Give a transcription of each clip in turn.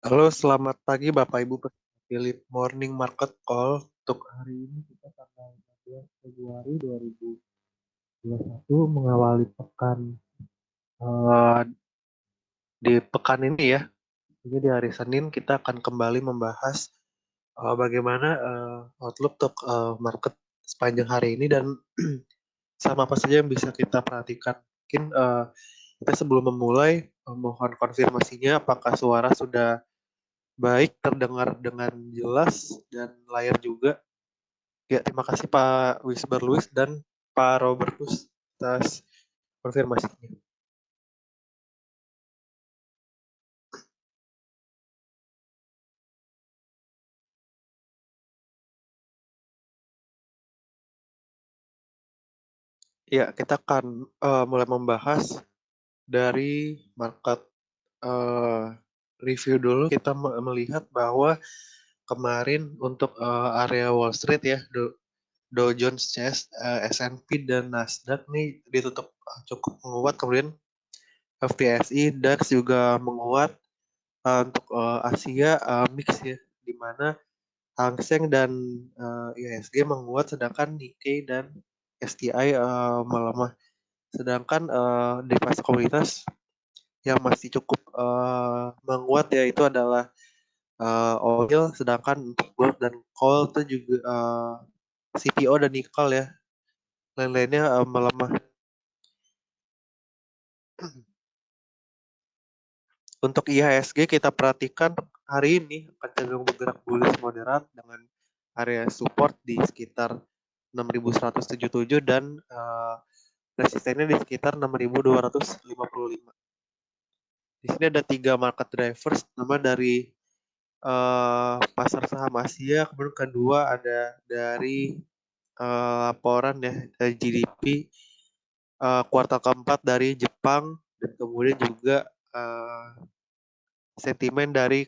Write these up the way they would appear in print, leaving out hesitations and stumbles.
Halo, selamat pagi Bapak Ibu peserta Philip Morning Market Call. Untuk hari ini kita tanggal 14 Februari 2021 mengawali pekan eh, di pekan ini ya. Jadi di hari Senin kita akan kembali membahas bagaimana outlook untuk market sepanjang hari ini dan sama apa saja yang bisa kita perhatikan. Mungkin kita sebelum memulai mohon konfirmasinya apakah suara sudah baik terdengar dengan jelas dan layar juga. Ya, terima kasih Pak Wisber Luis dan Pak Robertus atas konfirmasinya. Ya, kita akan mulai membahas dari market eh, review dulu. Kita melihat bahwa kemarin untuk area Wall Street ya, Dow Jones, S&P dan Nasdaq nih ditutup cukup menguat. Kemudian FTSE, DAX juga menguat. Untuk Asia mix ya, di mana Hang Seng dan IHSG menguat sedangkan Nikkei dan STI melemah. Sedangkan di pasar komoditas yang masih cukup menguat yaitu adalah oil, sedangkan untuk gold dan coal itu juga CPO dan nikel ya, lain-lainnya melemah. Untuk IHSG kita perhatikan hari ini akan cenderung bergerak bullish moderat dengan area support di sekitar 6.177 dan resistennya di sekitar 6.255. Di sini ada 3 market drivers, pertama dari pasar saham Asia, kemudian kedua ada dari laporan ya dari GDP kuartal keempat dari Jepang dan kemudian juga sentimen dari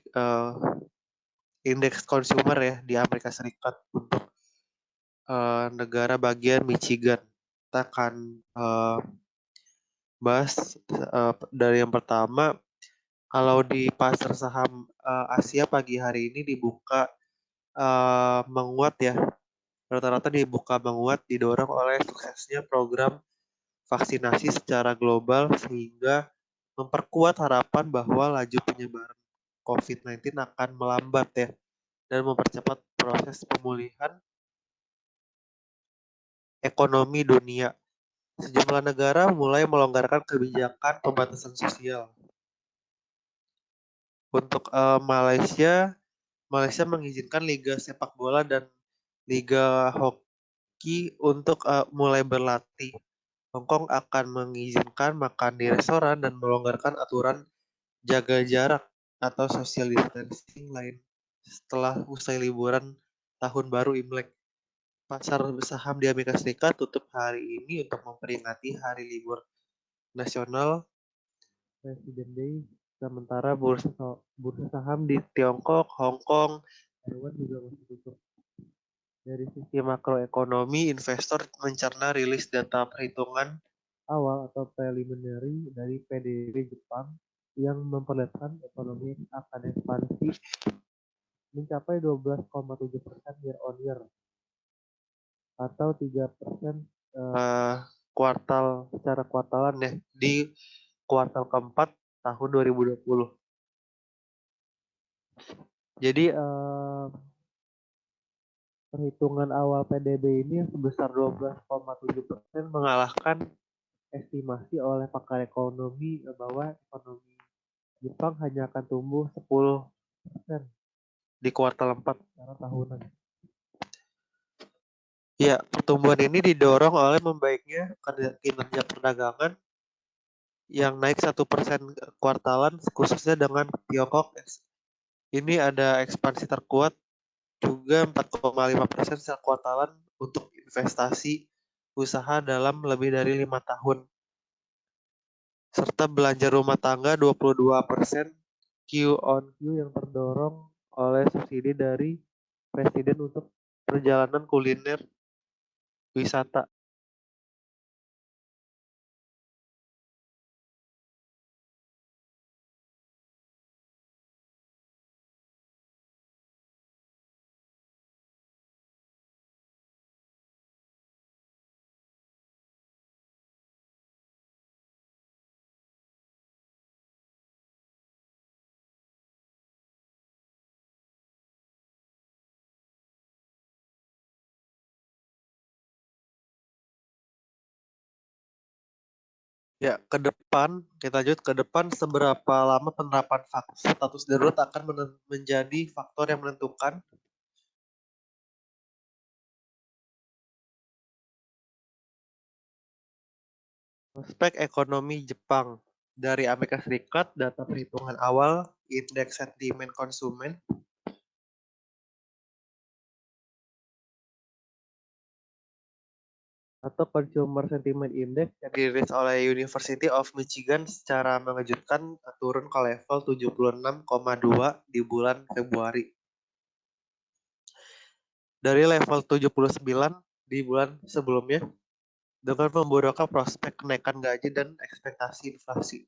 indeks consumer ya di Amerika Serikat untuk negara bagian Michigan. Kita akan bahas dari yang pertama. Kalau di pasar saham Asia pagi hari ini dibuka menguat ya. Rata-rata dibuka menguat didorong oleh suksesnya program vaksinasi secara global sehingga memperkuat harapan bahwa laju penyebaran COVID-19 akan melambat ya dan mempercepat proses pemulihan ekonomi dunia. Sejumlah negara mulai melonggarkan kebijakan pembatasan sosial. Untuk Malaysia mengizinkan Liga Sepak Bola dan Liga Hoki untuk mulai berlatih. Hong Kong akan mengizinkan makan di restoran dan melonggarkan aturan jaga jarak atau social distancing lain setelah usai liburan tahun baru Imlek. Pasar saham di Amerika Serikat tutup hari ini untuk memperingati hari libur nasional President Day. Sementara bursa saham di Tiongkok, Hong Kong, Taiwan juga masih tutup. Dari sisi makroekonomi, investor mencerna rilis data perhitungan awal atau preliminary dari PDB Jepang yang memperlihatkan ekonomi akan ekspansi mencapai 12,7% year on year atau 3% kuartal secara kuartalan ya di kuartal keempat tahun 2020. Jadi perhitungan awal PDB ini yang sebesar 12,7% mengalahkan estimasi oleh pakar ekonomi bahwa ekonomi Jepang hanya akan tumbuh 10% di kuartal 4 secara tahunan. Ya, pertumbuhan ini didorong oleh membaiknya kinerja perdagangan yang naik 1% kuartalan khususnya dengan Tiongkok. Ini ada ekspansi terkuat juga 4,5% secara kuartalan untuk investasi usaha dalam lebih dari 5 tahun. Serta belanja rumah tangga 22% Q on Q yang terdorong oleh subsidi dari Presiden untuk perjalanan kuliner wisata. Ya, ke depan, kita lanjut ke depan seberapa lama penerapan status darurat akan menjadi faktor yang menentukan prospek ekonomi Jepang. Dari Amerika Serikat, data perhitungan awal, indeks sentimen konsumen, atau Consumer Sentiment Index yang dirilis oleh University of Michigan secara mengejutkan turun ke level 76,2 di bulan Februari. Dari level 79 di bulan sebelumnya, dengan memburukkan prospek kenaikan gaji dan ekspektasi inflasi.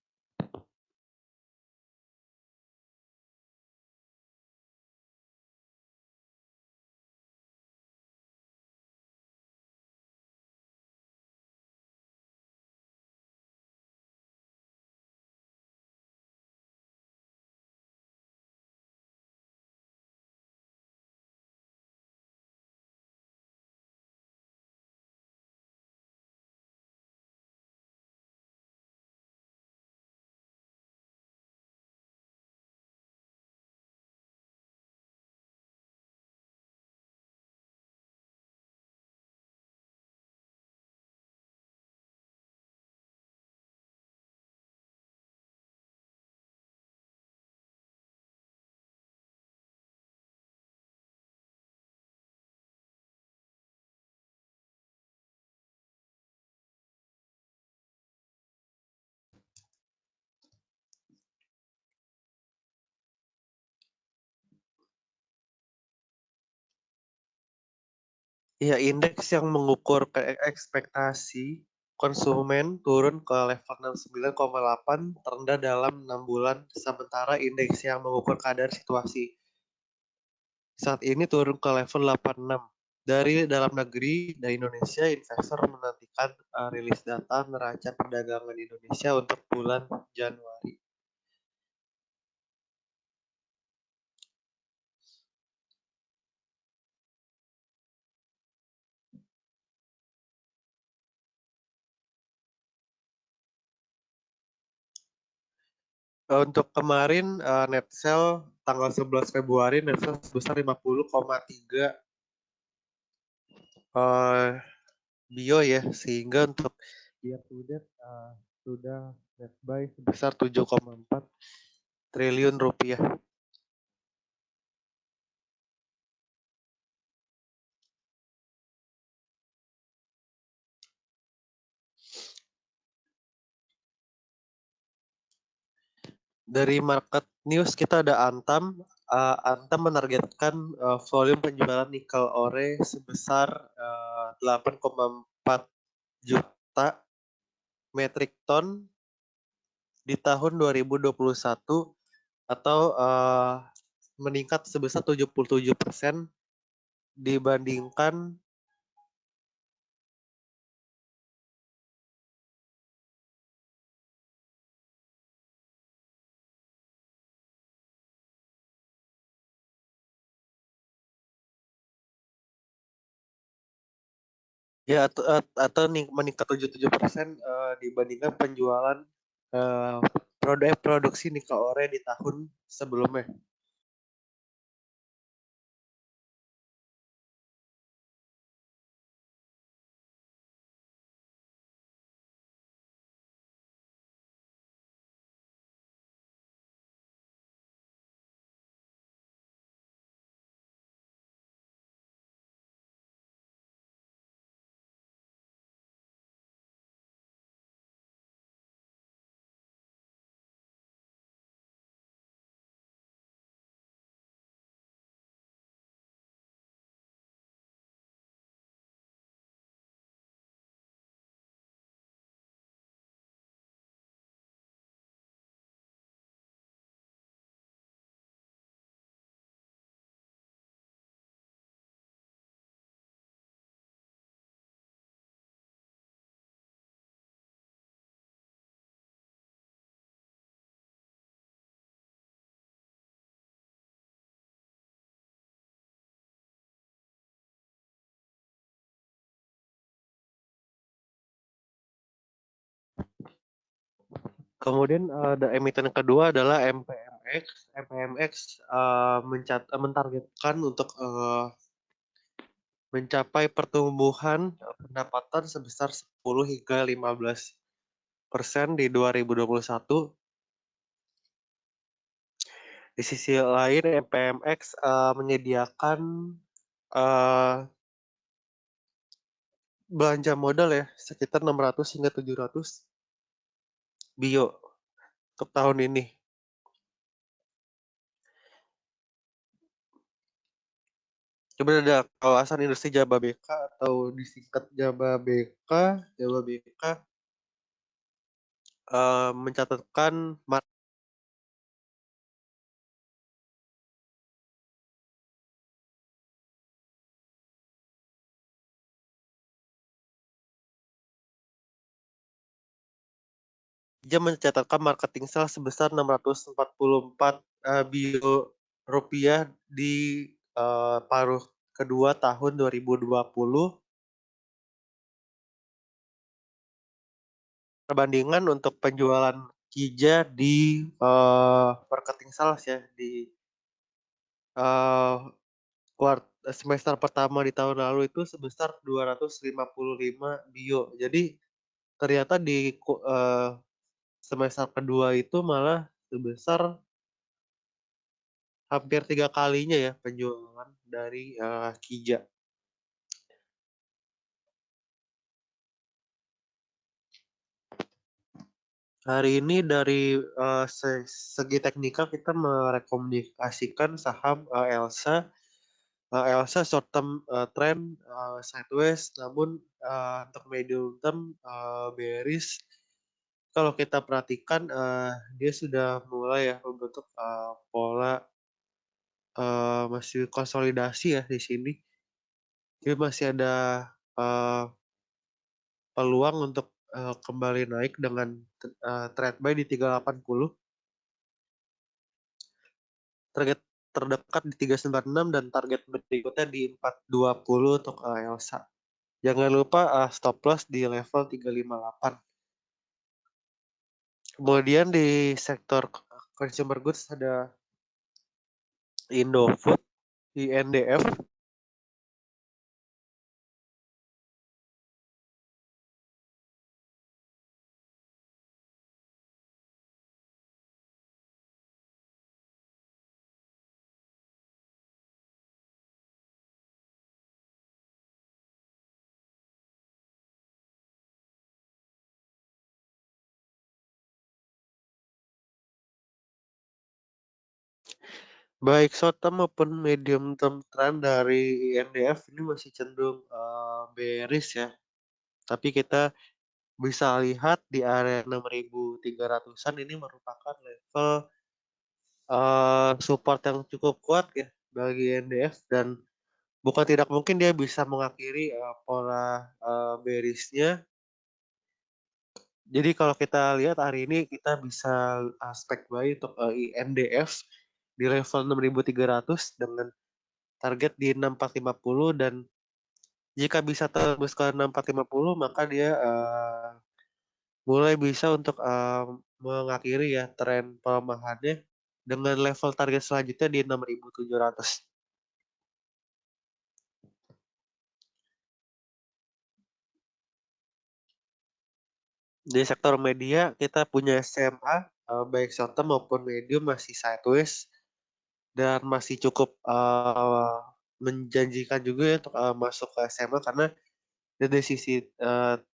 Ya, indeks yang mengukur ekspektasi konsumen turun ke level 69,8 terendah dalam 6 bulan, sementara indeks yang mengukur keadaan situasi saat ini turun ke level 86. Dari dalam negeri, dari Indonesia, investor menantikan rilis data neraca perdagangan Indonesia untuk bulan Januari. Untuk kemarin net sale tanggal 11 Februari net sale sebesar 50,3 bio ya, sehingga untuk year to date sudah net buy sebesar 7,4 triliun rupiah. Dari market news kita ada Antam. Antam menargetkan volume penjualan nikel ore sebesar 8,4 juta metrik ton di tahun 2021 atau meningkat sebesar 77% dibandingkan ya atau meningkat 77% dibandingkan penjualan produksi nikel ore di tahun sebelumnya. Kemudian ada emiten yang kedua adalah MPMX. MPMX mentargetkan untuk mencapai pertumbuhan pendapatan sebesar 10 hingga 15% di 2021. Di sisi lain, MPMX menyediakan eh, belanja modal ya sekitar 600 hingga 700 bio untuk tahun ini. Kemudian ada kawasan industri Jababeka atau disingkat Jababeka. Jababeka mencatatkan dia mencatatkan marketing sales sebesar 644 bio rupiah di paruh kedua tahun 2020. Perbandingan untuk penjualan Kija di marketing sales ya di eh, semester pertama di tahun lalu itu sebesar 255 bio. Jadi ternyata di semester kedua itu malah sebesar hampir 3 kalinya ya penjualan dari Kija. Hari ini dari segi teknikal kita merekomendasikan saham Elsa. Elsa short term trend sideways, namun untuk medium term bearish. Kalau kita perhatikan dia sudah mulai ya membentuk pola masih konsolidasi ya di sini. Dia masih ada uh, peluang untuk kembali naik dengan trade buy di 380. Target terdekat di 396 dan target berikutnya di 420 untuk Elsa. Jangan lupa stop loss di level 358. Kemudian di sektor consumer goods ada Indofood, INDF. Baik short term maupun medium term trend dari INDF ini masih cenderung bearish ya. Tapi kita bisa lihat di area 6.300-an ini merupakan level support yang cukup kuat ya bagi INDF, dan bukan tidak mungkin dia bisa mengakhiri pola bearishnya. Jadi kalau kita lihat hari ini kita bisa aspek buy untuk INDF di level 6.300 dengan target di 6450, dan jika bisa tembus ke 6450 maka dia mulai bisa untuk mengakhiri ya tren pelemahannya dengan level target selanjutnya di 6.700. Di sektor media kita punya SMA baik short term maupun medium masih sideways dan masih cukup menjanjikan juga ya untuk masuk ke SMA, karena dari sisi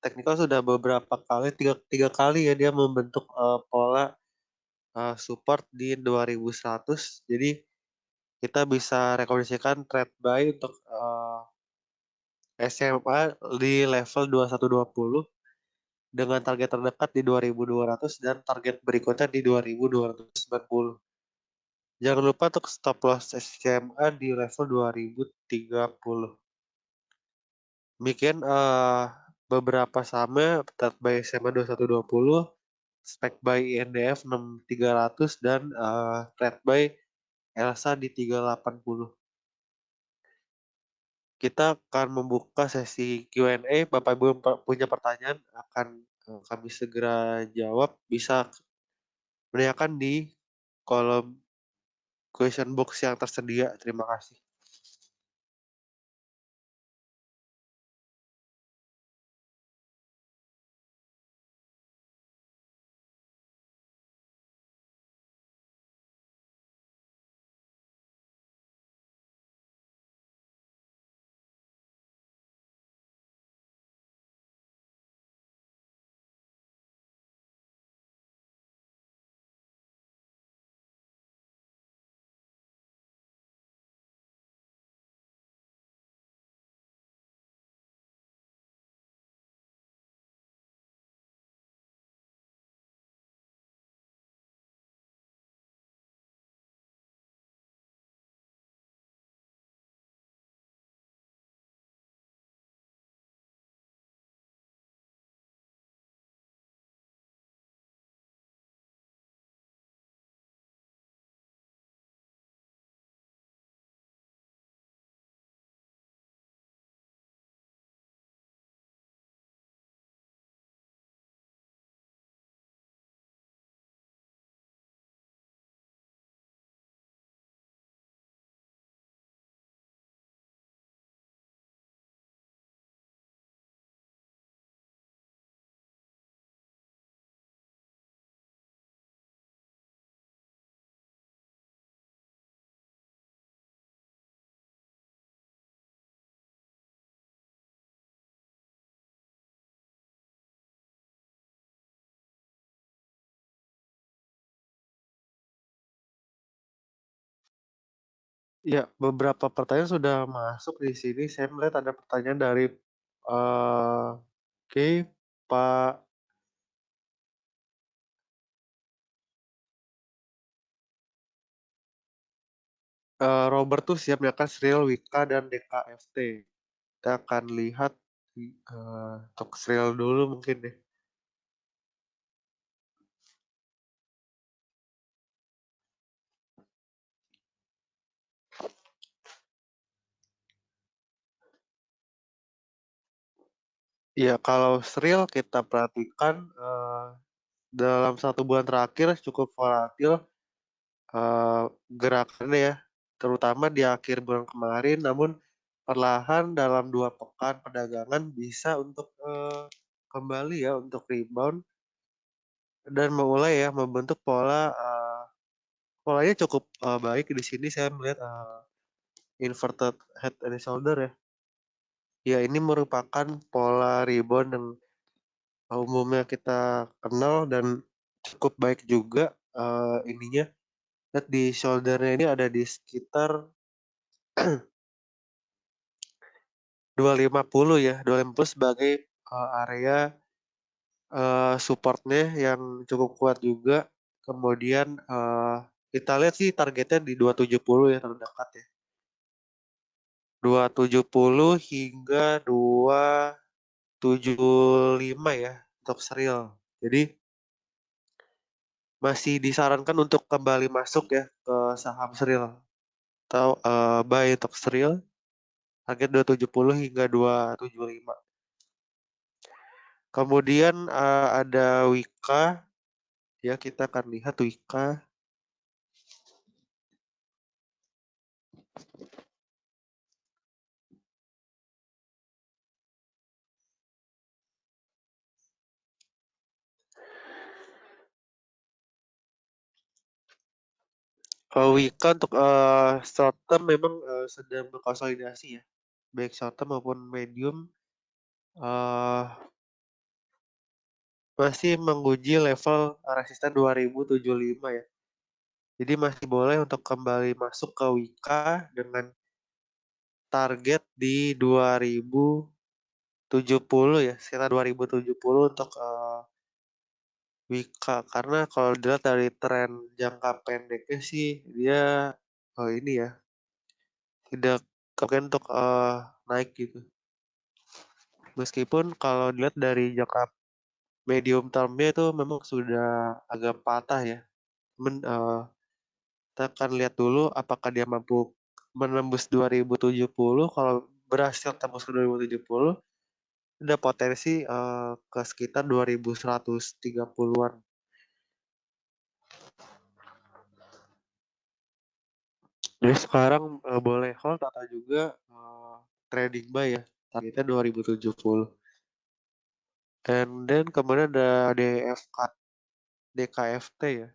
teknikal sudah beberapa kali tiga kali ya dia membentuk pola support di 2100. Jadi kita bisa rekomendasikan trade buy untuk SMA di level 2120 dengan target terdekat di 2200 dan target berikutnya di 2290. Jangan lupa untuk stop loss SMA di level 2030. Demikian beberapa saham trade buy SMA 2120, spek buy INDF 6300 dan trade buy Elsa di 380. Kita akan membuka sesi Q&A. Bapak Ibu yang punya pertanyaan akan kami segera jawab. Bisa Menanyakan di kolom question box yang tersedia. Terima kasih. Ya, beberapa pertanyaan sudah masuk di sini. Saya melihat ada pertanyaan dari oke, Pak Robert tuh siap menyiapkan serial Wika dan DKFT. Kita akan lihat untuk serial dulu mungkin deh. Ya, kalau serial kita perhatikan dalam 1 bulan terakhir cukup volatil gerakannya ya, terutama di akhir bulan kemarin. Namun perlahan dalam 2 pekan perdagangan bisa untuk kembali ya untuk rebound dan mulai ya membentuk polanya cukup baik di sini. Saya melihat inverted head and shoulder ya. Ya, ini merupakan pola rebound yang umumnya kita kenal dan cukup baik juga ininya. Lihat di shouldernya ini ada di sekitar 250 ya, 250 sebagai area supportnya yang cukup kuat juga. Kemudian kita lihat sih targetnya di 270 ya, terdekat ya. 270 hingga 275 ya untuk serial. Jadi masih disarankan untuk kembali masuk ya ke saham serial atau buy untuk serial target 270 hingga 275. Kemudian ada Wika ya, kita akan lihat Wika. Kalau Wika untuk short term memang sedang berkonsolidasi ya, baik short term maupun medium uh, masih menguji level resisten 2075 ya. Jadi masih boleh untuk kembali masuk ke Wika dengan target di 2070 ya, sekitar 2070 untuk Wika. Karena kalau dilihat dari tren jangka pendeknya sih dia ini ya tidak kemungkinan untuk naik gitu. Meskipun kalau dilihat dari jangka medium termnya itu memang sudah agak patah ya. Kita akan lihat dulu apakah dia mampu menembus 2070. Kalau berhasil tembus ke 2070, ada potensi ke sekitar 2130-an. Jadi sekarang boleh hold atau juga trading buy ya. Targetnya 2070. And then kemudian ada DKFT ya.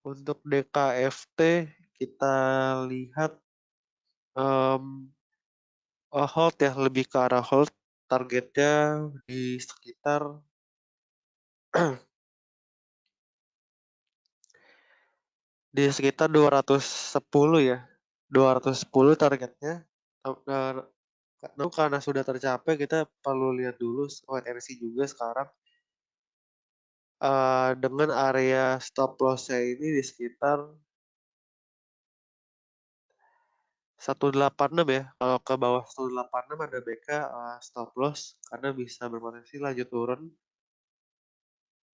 Untuk DKFT kita lihat em, hold ya, lebih ke arah hold. Targetnya di sekitar di sekitar 210 ya. 210 targetnya. Eh, Namun karena sudah tercapai, kita perlu lihat dulu wait and see juga sekarang. Dengan area stop loss-nya ini di sekitar 186 ya. Kalau ke bawah 186 ada baiknya stop loss karena bisa berpotensi lanjut turun.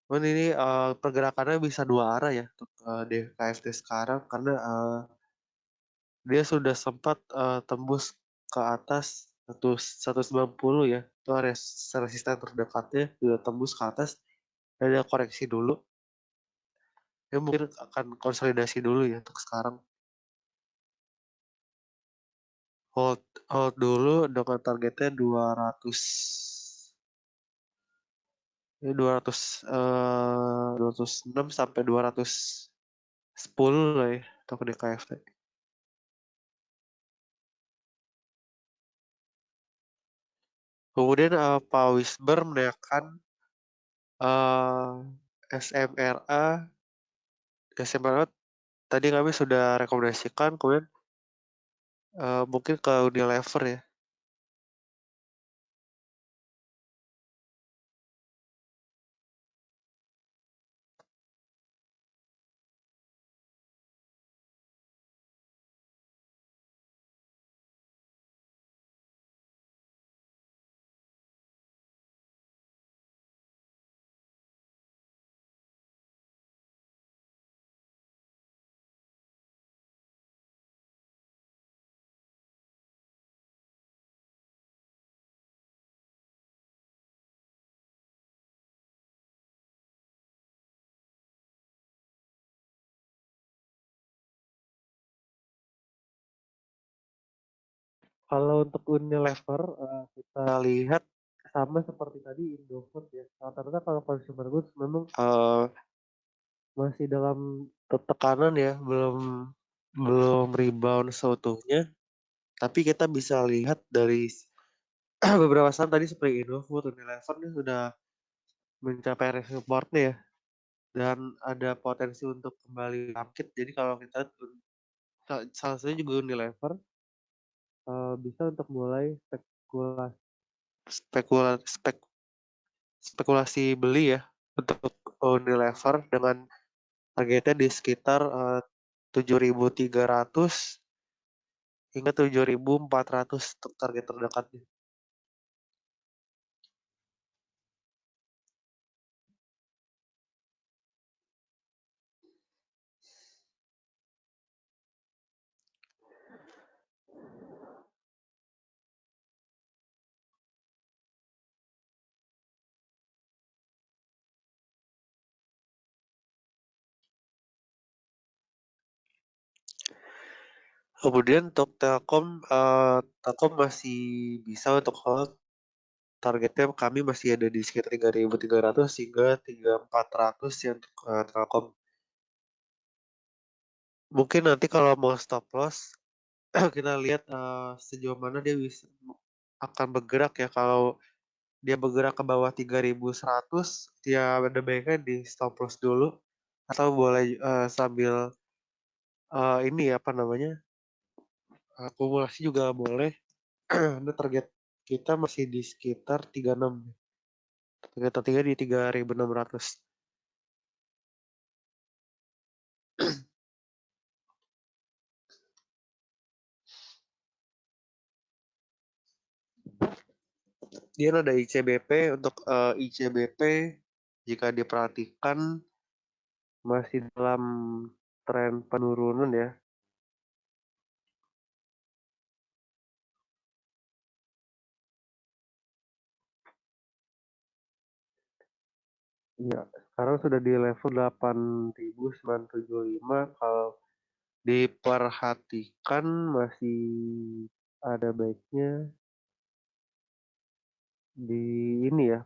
Cuman ini pergerakannya bisa dua arah ya untuk di KFT sekarang karena dia sudah sempat tembus ke atas 190 ya. Itu area resisten terdekatnya sudah tembus ke atas dan dia koreksi dulu. Ya mungkin akan konsolidasi dulu ya untuk sekarang. Hold hold dulu dengan targetnya 200 ini 206 sampai 210 lah ya untuk di KFT. Kemudian Pak Wisber menaikkan SMRA. SMRA tadi kami sudah rekomendasikan, kemudian mungkin ke Unilever ya. Kalau untuk Unilever kita lihat sama seperti tadi Indofood ya. Rata-rata kalau consumer goods memang masih dalam tekanan ya, belum belum rebound seutuhnya. Tapi kita bisa lihat dari beberapa saham tadi seperti Indofood, Unilever ini sudah mencapai area supportnya ya, dan ada potensi untuk kembali bangkit. Jadi kalau kita salah satunya juga Unilever bisa untuk mulai spekulasi beli ya untuk Unilever dengan targetnya di sekitar 7.300 hingga 7.400 untuk target terdekatnya. Kemudian untuk Telkom masih bisa untuk hold. Targetnya kami masih ada di sekitar 3.300 hingga 3.400 ya untuk Telkom. Mungkin nanti kalau mau stop loss, kita lihat sejauh mana dia bisa akan bergerak ya. Kalau dia bergerak ke bawah 3.100, dia ada baiknya di stop loss dulu. Atau boleh sambil ini apa namanya, akumulasi juga boleh. Nah, target kita masih di sekitar 36. Target tertinggi di 3.600. Dia ada ICBP. Untuk ICBP jika diperhatikan masih dalam tren penurunan ya. Ya, sekarang sudah di level 8.975. Kalau diperhatikan masih ada baiknya di ini ya,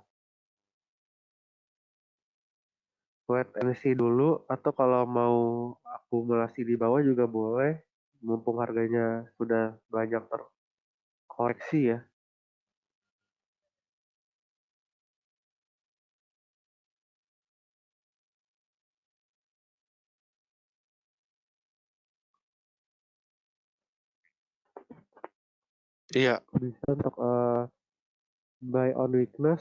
wait and see dulu, atau kalau mau akumulasi di bawah juga boleh, mumpung harganya sudah banyak terkoreksi ya. Iya, bisa untuk buy on weakness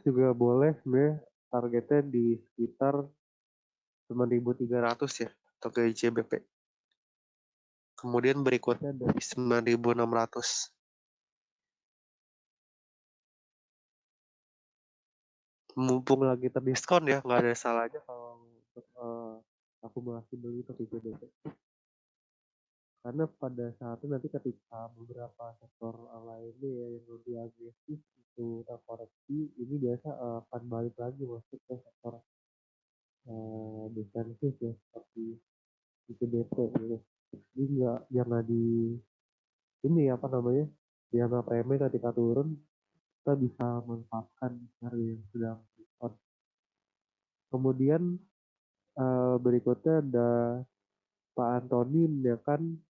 juga boleh sebenarnya, targetnya di sekitar 9.300 ya untuk ke ICBP. Kemudian berikutnya dari 9.600. Mumpung lagi terdiskon ya, nggak ada salahnya kalau untuk akumulasi beli untuk ICBP. Karena pada saat itu nanti ketika beberapa sektor lainnya ya yang lebih agresif itu koreksi, ini biasa akan balik lagi masuk ke sektor defensif ya, seperti ICBP gitu. Jadi nggak, jangan di ini apa namanya, dianggap remeh ketika turun, kita bisa manfaatkan harga yang sedang diskon. Kemudian berikutnya ada Pak Antoni menyatakan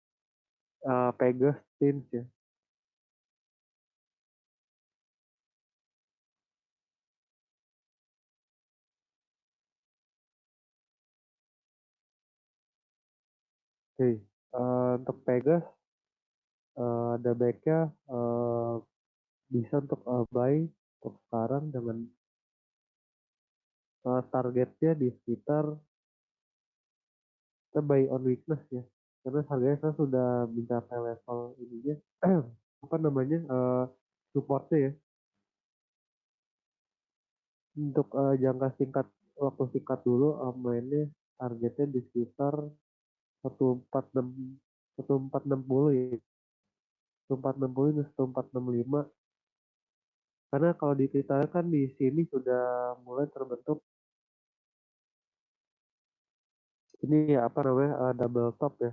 Pegas Teams ya. Oke, untuk Pegas ada baiknya bisa untuk buy untuk sekarang dengan targetnya di sekitar, kita buy on weakness ya, karena harganya kan sudah mencapai level ininya apa namanya, supportnya ya. Untuk jangka singkat, waktu singkat dulu mainnya targetnya di sekitar 1460, 1460 ya, 1460 dan 1465. Karena kalau di kita kan di sini sudah mulai terbentuk ini ya apa namanya, double top ya,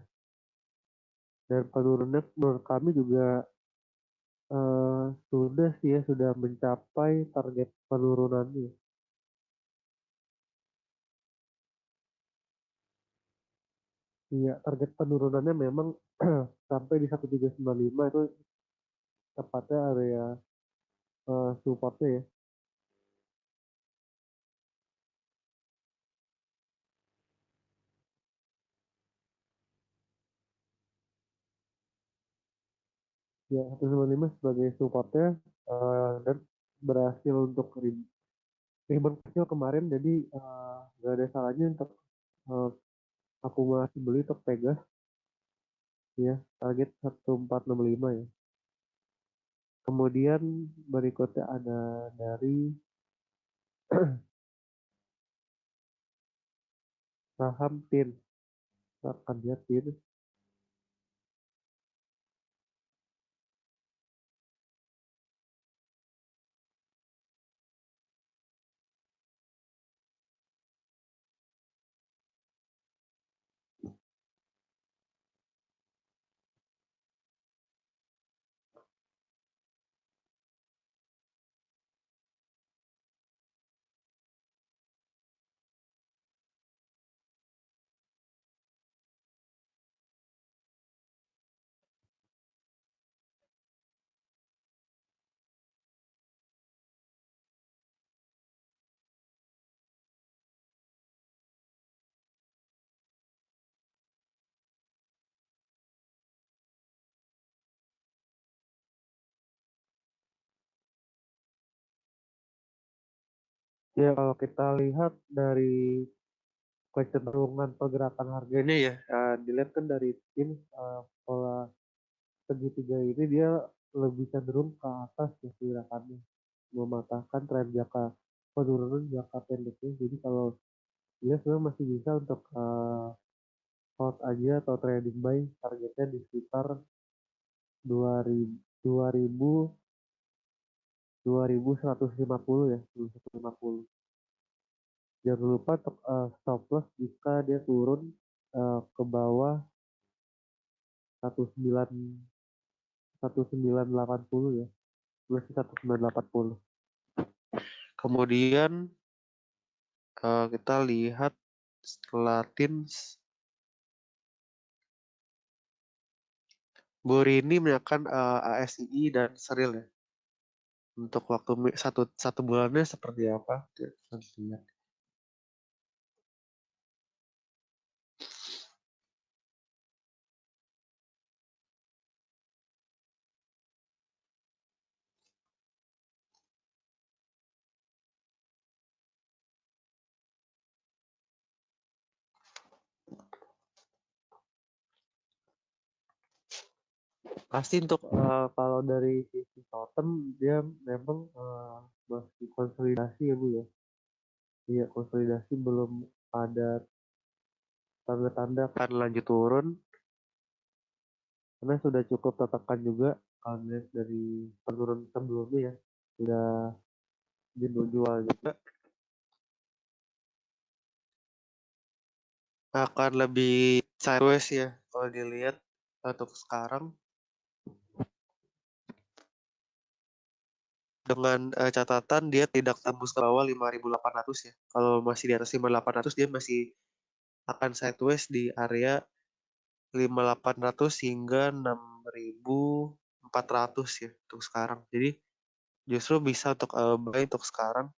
dan penurunannya menurut kami juga sudah sih ya, sudah mencapai target penurunannya. Iya, target penurunannya memang sampai di 1395 itu tepatnya area supportnya ya. Ya, 195 sebagai supportnya, dan berhasil untuk rebound kecil kemarin, jadi nggak ada salahnya untuk uh, akumulasi beli untuk Pegas ya, target 1465 ya. Kemudian berikutnya ada dari saham TIN, kita akan lihat TIN. Ya, kalau kita lihat dari kecenderungan pergerakan harganya ya, dilihat kan dari TIN, pola segitiga ini dia lebih cenderung ke atas ya gerakannya, mematahkan tren jangka penurunan jangka pendeknya. Jadi kalau dia sebenarnya masih bisa untuk hold aja atau trading buy, targetnya di sekitar 2000 2150 ya, 2150. Jangan lupa untuk stop loss jika dia turun ke bawah 19 1980 ya, masih 1980. Kemudian kita lihat setelah Teams, Borini menyatakan ASII dan Seril ya. Untuk waktu satu bulannya seperti apa? Kita lihat. Pasti untuk kalau dari sisi short term dia memang masih konsolidasi ya Bu ya. Iya, konsolidasi, belum ada tanda-tanda akan lanjut turun karena sudah cukup tertekan juga kalau dilihat dari penurunan sebelumnya ya, sudah jenuh jual juga, akan lebih sideways ya kalau dilihat untuk sekarang, dengan catatan dia tidak tembus ke bawah 5.800 ya. Kalau masih di atas 5.800 dia masih akan sideways di area 5.800 hingga 6.400 ya untuk sekarang. Jadi justru bisa untuk buy untuk sekarang.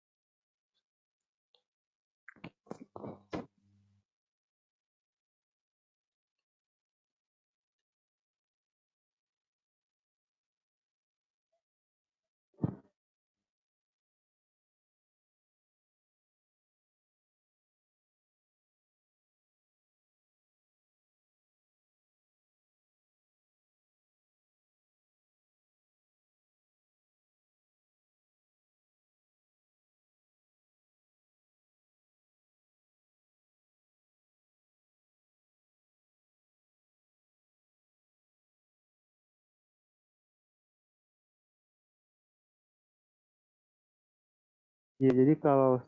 Ya, jadi kalau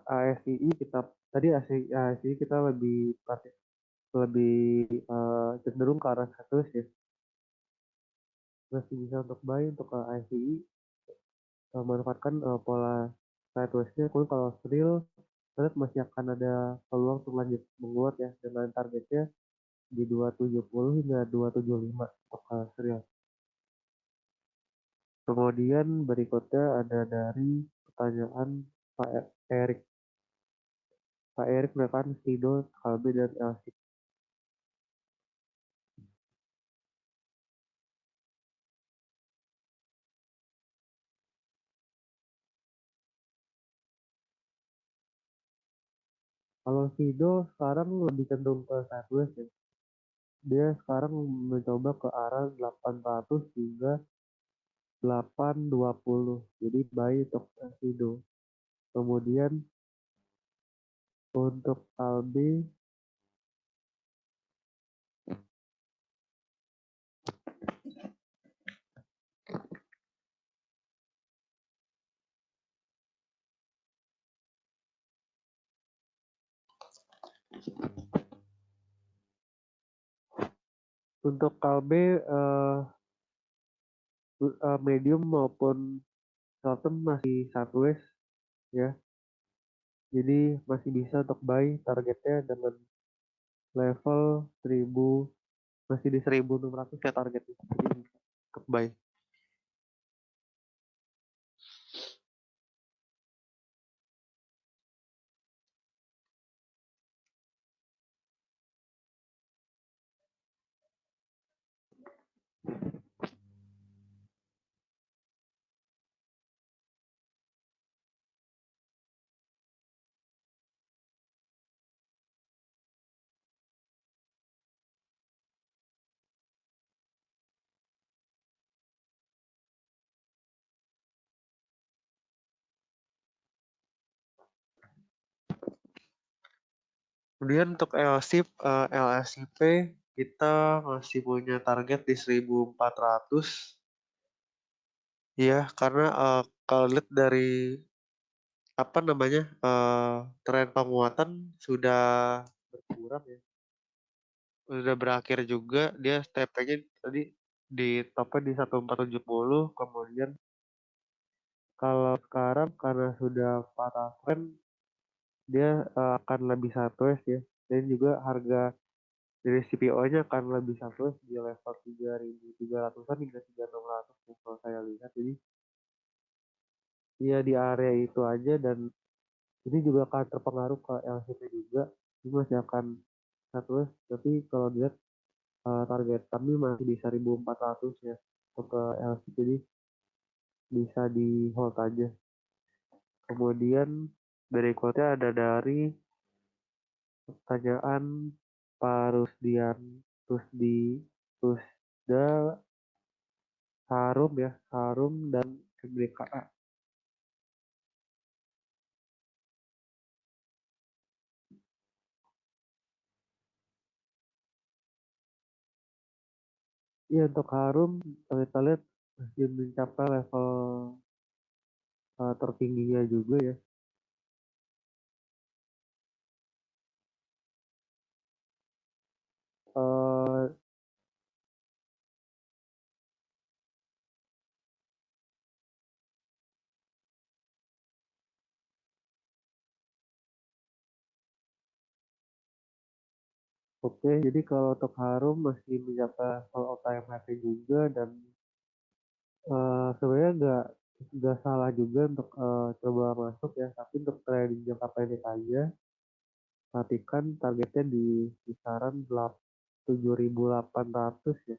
ASII kita tadi ASII kita lebih cenderung ke arah sideways ya. Masih bisa untuk buy untuk ASII, manfaatkan pola sideways-nya. Kemudian kalau Skrill terus masih akan ada peluang untuk lanjut menguat ya, dengan targetnya di 270 hingga 275 untuk Skrill. Kemudian berikutnya ada dari pertanyaan Pak Erik. Pak Erik merupakan Sido, Kalbe, dan LC. Kalau Sido sekarang lebih cenderung ke sideways ya. Dia sekarang mencoba ke arah 800 hingga 820. Jadi buy untuk Sido. Kemudian untuk Kalbe, medium maupun short term masih sideways ya. Jadi masih bisa untuk buy, targetnya dengan level 1000, masih di 1600 ya targetnya. Jadi untuk buy. Kemudian untuk LSIP kita masih punya target di 1400 ya, karena kalau lihat dari apa namanya tren penguatan sudah berkurang ya, sudah berakhir juga. Dia TP-nya tadi di topnya di 1470, kemudian kalau sekarang karena sudah patah tren dia akan lebih sideways ya, dan juga harga dari CPO-nya akan lebih sideways di level 3.300-an hingga 3.600 kalau saya lihat. Jadi ya di area itu aja, dan ini juga akan terpengaruh ke LCP juga. Ini masih akan sideways, tapi kalau dilihat target kami masih di 1.400 ya untuk ke LCP, jadi bisa di hold aja. Kemudian berikutnya ada dari pertanyaan Pak Rusdian, Rusda Harum ya, Harum dan MDKA. Iya, untuk Harum kita lihat masih mencapai level tertingginya juga ya. Eh, Oke, jadi kalau untuk Harum masih mencapai level all time high juga, dan sebenarnya nggak salah juga untuk coba masuk ya, tapi untuk trading jangka pendek aja, perhatikan targetnya di kisaran 7.800 ya,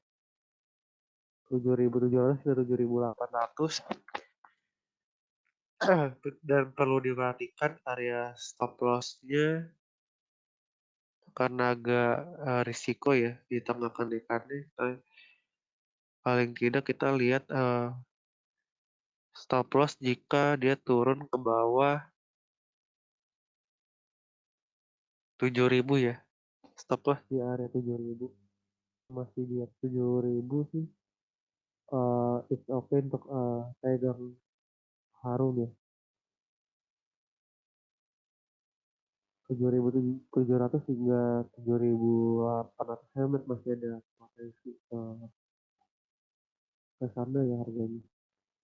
7.700 ke 7.800. Dan perlu diperhatikan area stop loss-nya karena agak risiko ya di tengah kenaikannya. Paling tidak kita lihat stop loss jika dia turun ke bawah 7.000 ya. Stop loss di area 7.000. Masih di 7.000 sih. It's okay untuk pegang Harum ya. 7.700 hingga 7.800 helmet masih ada potensi ke sana ya harganya.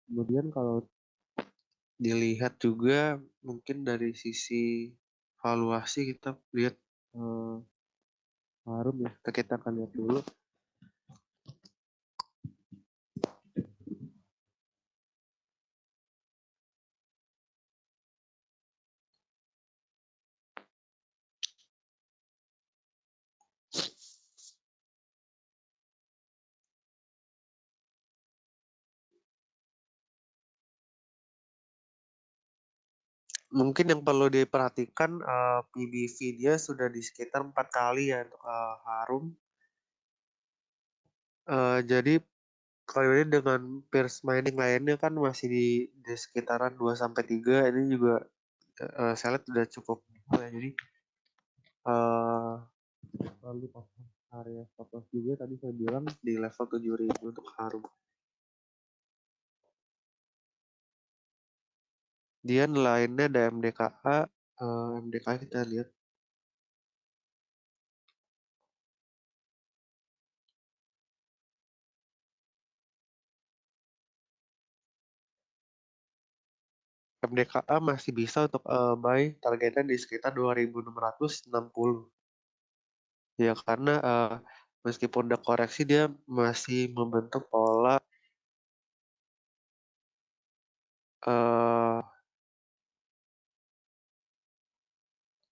Kemudian kalau dilihat juga mungkin dari sisi valuasi, kita lihat Harum ya. Kita akan lihat dulu. Mungkin yang perlu diperhatikan PBV dia sudah di sekitar 4 kali ya untuk Harum. Jadi kalau ini dengan peers mining lainnya kan masih di sekitaran 2 sampai 3. Ini juga saya lihat sudah cukup ya. Jadi lalu pasang area stop loss juga tadi saya bilang di level 7.000 untuk Harum. Dia lainnya ada MDKA. MDKA kita lihat. MDKA masih bisa untuk buy targetnya di sekitar 2.660. Ya karena meskipun udah koreksi dia masih membentuk pola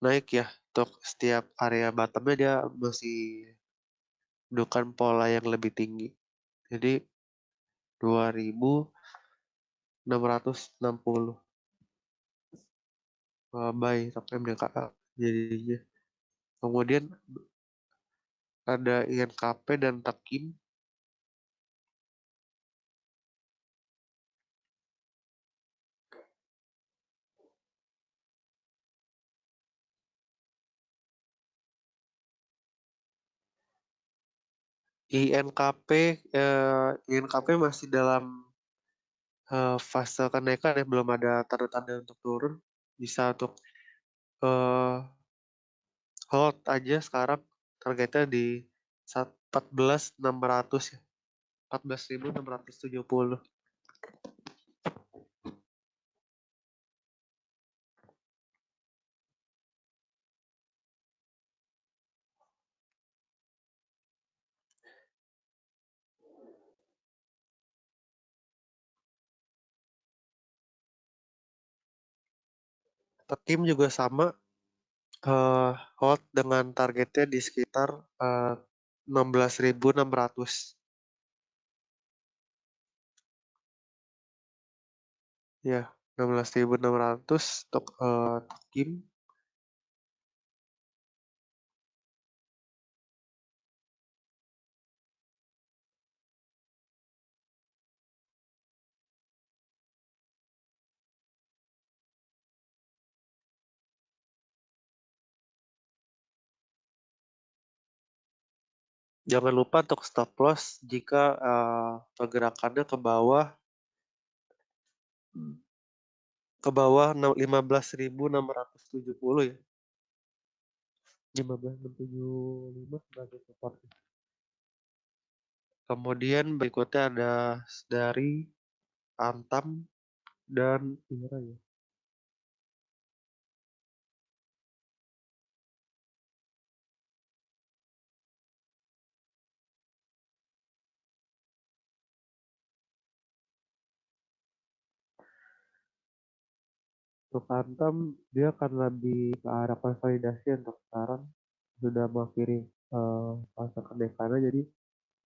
naik ya. Untuk setiap area bottomnya dia masih menunjukkan pola yang lebih tinggi. Jadi 2.660 buy untuk MDKA jadinya. Kemudian ada INKP dan Tekim. INKP INKP masih dalam fase kenaikan ya, belum ada tanda-tanda untuk turun, bisa untuk eh, hold aja sekarang, targetnya di 14.600 ya, 14.670. Tekim juga sama, hold dengan targetnya di sekitar 16.600. Ya, 16.600 untuk Tekim. Jangan lupa untuk stop loss jika pergerakannya ke bawah 15.670 ya. 15.675 sebagai support. Kemudian berikutnya ada dari Antam dan IRA ya. Untuk Antam dia akan lebih ke arah konsolidasi untuk sekarang, sudah mengakhiri fase kenaikannya, jadi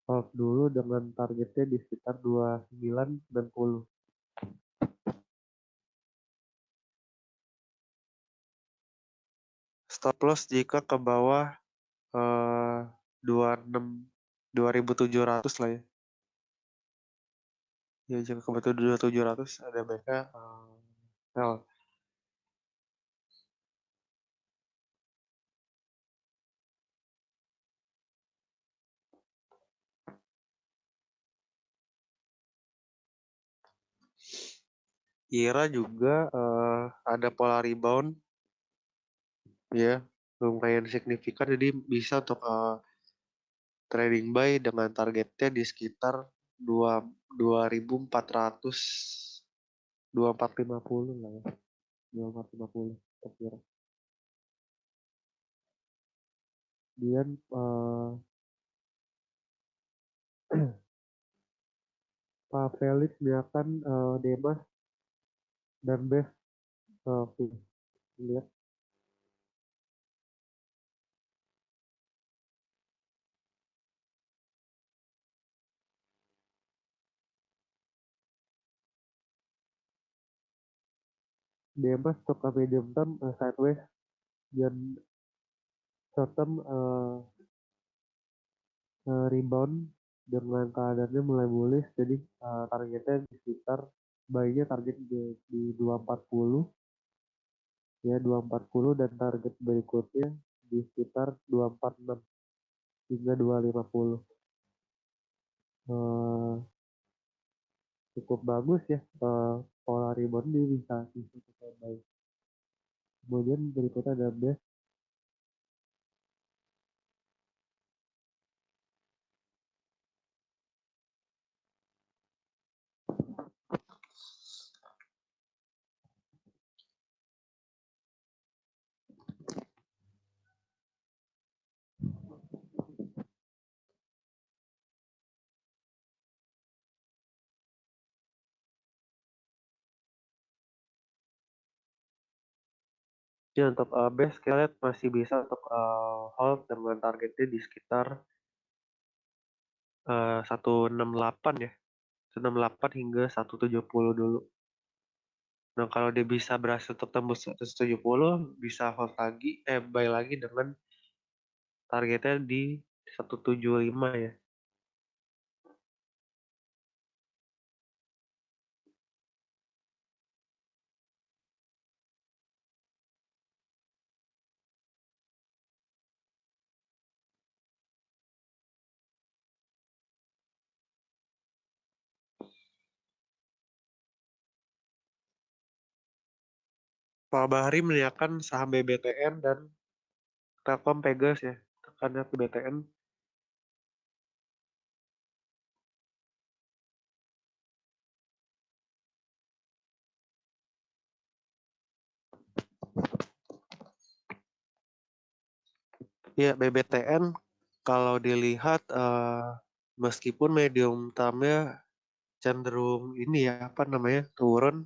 hold dulu dengan targetnya di sekitar 29.90. Stop loss jika ke bawah 26 2.700 lah ya. Ya jika ke bawah 2.700 ada baiknya sell. IRA juga ada pola rebound ya, lumayan signifikan, jadi bisa untuk trading buy dengan targetnya di sekitar 2.400, 2.450 lah ya, 2.450 kira. Kemudian Pak Felix misalkan Demas dan Best lihat Demas untuk ke medium term sideways, dan short term rebound dengan keadaannya mulai bullish, jadi targetnya di sekitar buy-nya target di 240 ya, 240, dan target berikutnya di sekitar 246 hingga 250. Cukup bagus ya, pola rebound ini bisa kita baik. Kemudian berikutnya ada best. Ya, untuk base kita lihat masih bisa untuk hold dengan targetnya di sekitar 168 ya, 168 hingga 170 dulu. Nah, kalau dia bisa berhasil untuk tembus 170, bisa hold lagi, buy lagi dengan targetnya di 175 ya. Pak Bahari menanyakan saham BBTN dan Telkom Pegas ya, tekannya ke BTN. Ya, BBTN kalau dilihat meskipun medium termnya cenderung ini ya, apa namanya, turun,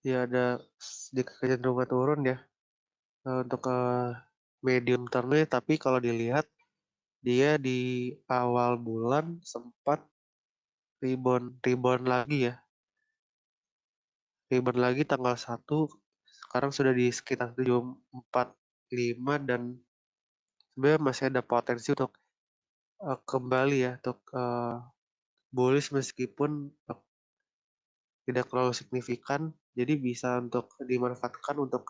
ya ada sedikit kecenderungan turun ya untuk medium termnya, tapi kalau dilihat dia di awal bulan sempat rebound lagi ya, rebound lagi tanggal 1, sekarang sudah di sekitar 745 dan sebenarnya masih ada potensi untuk kembali ya untuk bullish meskipun tidak terlalu signifikan, jadi bisa untuk dimanfaatkan untuk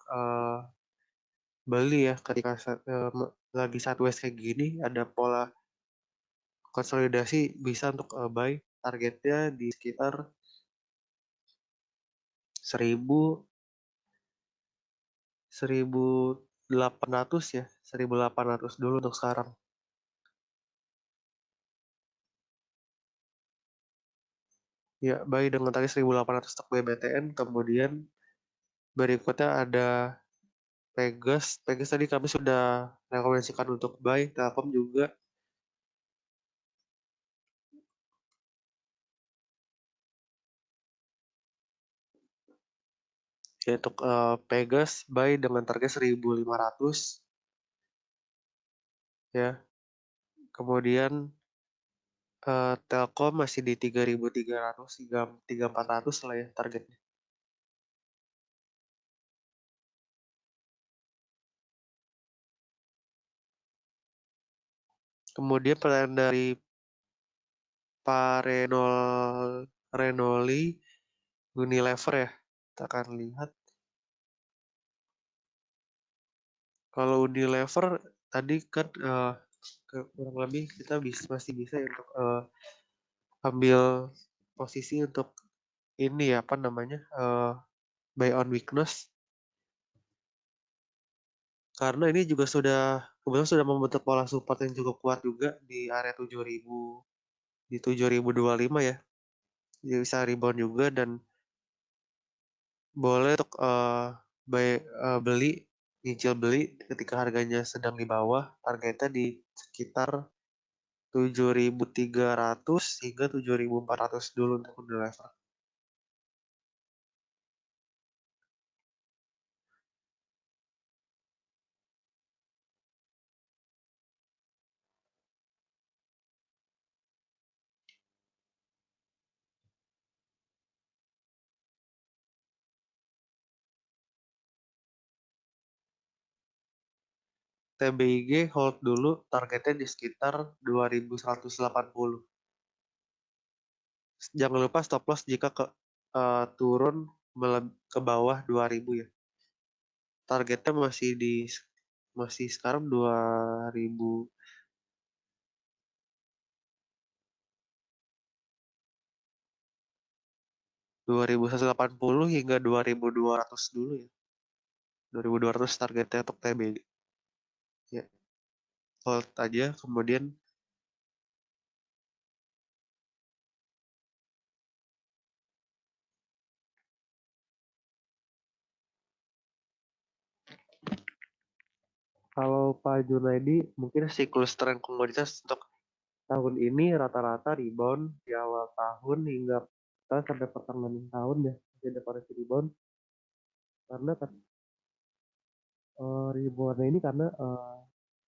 beli ya ketika lagi sideways kayak gini, ada pola konsolidasi, bisa untuk buy, targetnya di sekitar 1000 1800 ya, 1800 dulu untuk sekarang. Ya, buy dengan target 1800 untuk BBTN, kemudian berikutnya ada Pegas. Pegas tadi kami sudah rekomendasikan untuk buy, Telkom juga. Ya, untuk Pegas buy dengan target 1500 ya. Kemudian Telkom masih di 3300 hingga 3400 lah ya targetnya. Kemudian pertanyaan dari Pak Renoli Unilever ya. Kita akan lihat. Kalau Unilever tadi kan kurang lebih kita masih bisa ya untuk ambil posisi untuk ini ya, apa namanya, buy on weakness, karena ini juga kebetulan sudah membentuk pola support yang cukup kuat juga di area 7000, di 7025 ya. Jadi bisa rebound juga dan boleh untuk beli, nyicil beli ketika harganya sedang di bawah, targetnya di sekitar 7300 hingga 7400 dulu untuk Unilever. TBIG hold dulu, targetnya di sekitar 2180. Jangan lupa stop loss jika turun ke bawah 2000 ya. Targetnya masih sekarang 2180 hingga 2200 dulu ya. 2200 targetnya untuk TBG. Ya, hold aja. Kemudian kalau Pak Junaidi, mungkin siklus tren komoditas untuk tahun ini rata-rata rebound di awal tahun hingga sampai pertengahan tahun ya, masih ada potensi rebound, karena reboundnya ini karena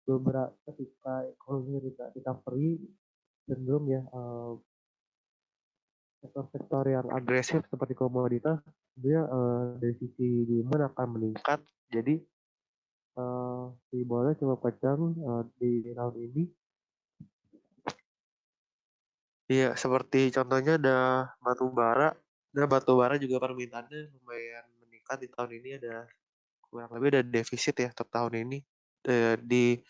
beberapa ketika ekonomi recovery cenderung ya, sektor-sektor yang agresif seperti komoditas dia dari sisi demand akan meningkat, jadi reboundnya cukup kencang di tahun ini. Iya, seperti contohnya ada batu bara. Nah, batu bara juga permintaannya lumayan meningkat di tahun ini, ada kurang lebih ada defisit ya untuk tahun ini. Di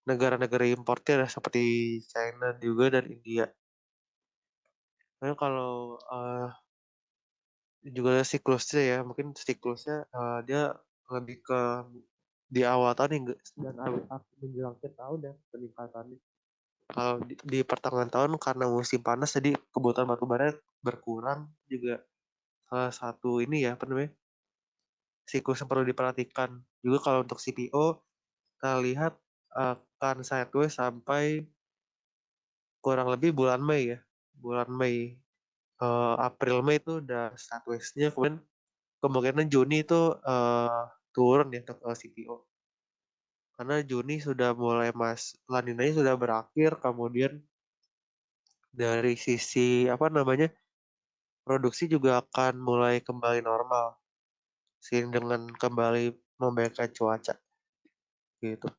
negara-negara importir seperti China juga dan India. Nah, kalau juga siklusnya ya, mungkin siklusnya dia lebih ke di awal tahun hingga dan menjelang akhir tahun ya peningkatannya. Kalau di pertengahan tahun karena musim panas jadi kebutuhan batu bara berkurang juga salah satu ini ya apa namanya siklus yang perlu diperhatikan. Juga kalau untuk CPO kita lihat akan sideways sampai kurang lebih bulan Mei ya. Bulan Mei, April Mei itu udah sideways-nya, kemudian kemungkinan Juni itu turun ya untuk CPO. Karena Juni sudah mulai La Nina-nya sudah berakhir, kemudian dari sisi apa namanya produksi juga akan mulai kembali normal seiring dengan kembali membaikkan cuaca gitu.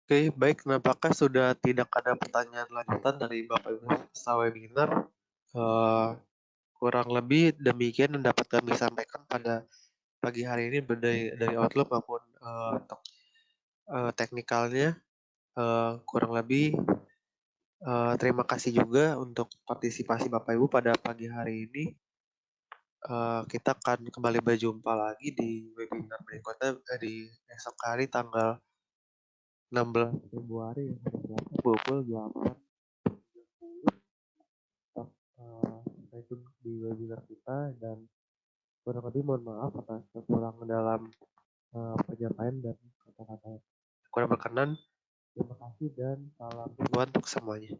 Oke, baik. Nampaknya sudah tidak ada pertanyaan lanjutan dari Bapak Ibu peserta webinar. Eh, Kurang lebih demikian yang dapat kami sampaikan pada pagi hari ini dari Outlook maupun untuk teknikalnya. Kurang lebih terima kasih juga untuk partisipasi Bapak Ibu pada pagi hari ini. Kita akan kembali berjumpa lagi di webinar berikutnya di esok hari tanggal 16 Februari ya, pukul 8 stay tune di webinar kita dan kurang lebih mohon maaf atas kekurangan dalam penyampaian dan kata-kata kurang berkenan. Terima kasih dan salam untuk semuanya.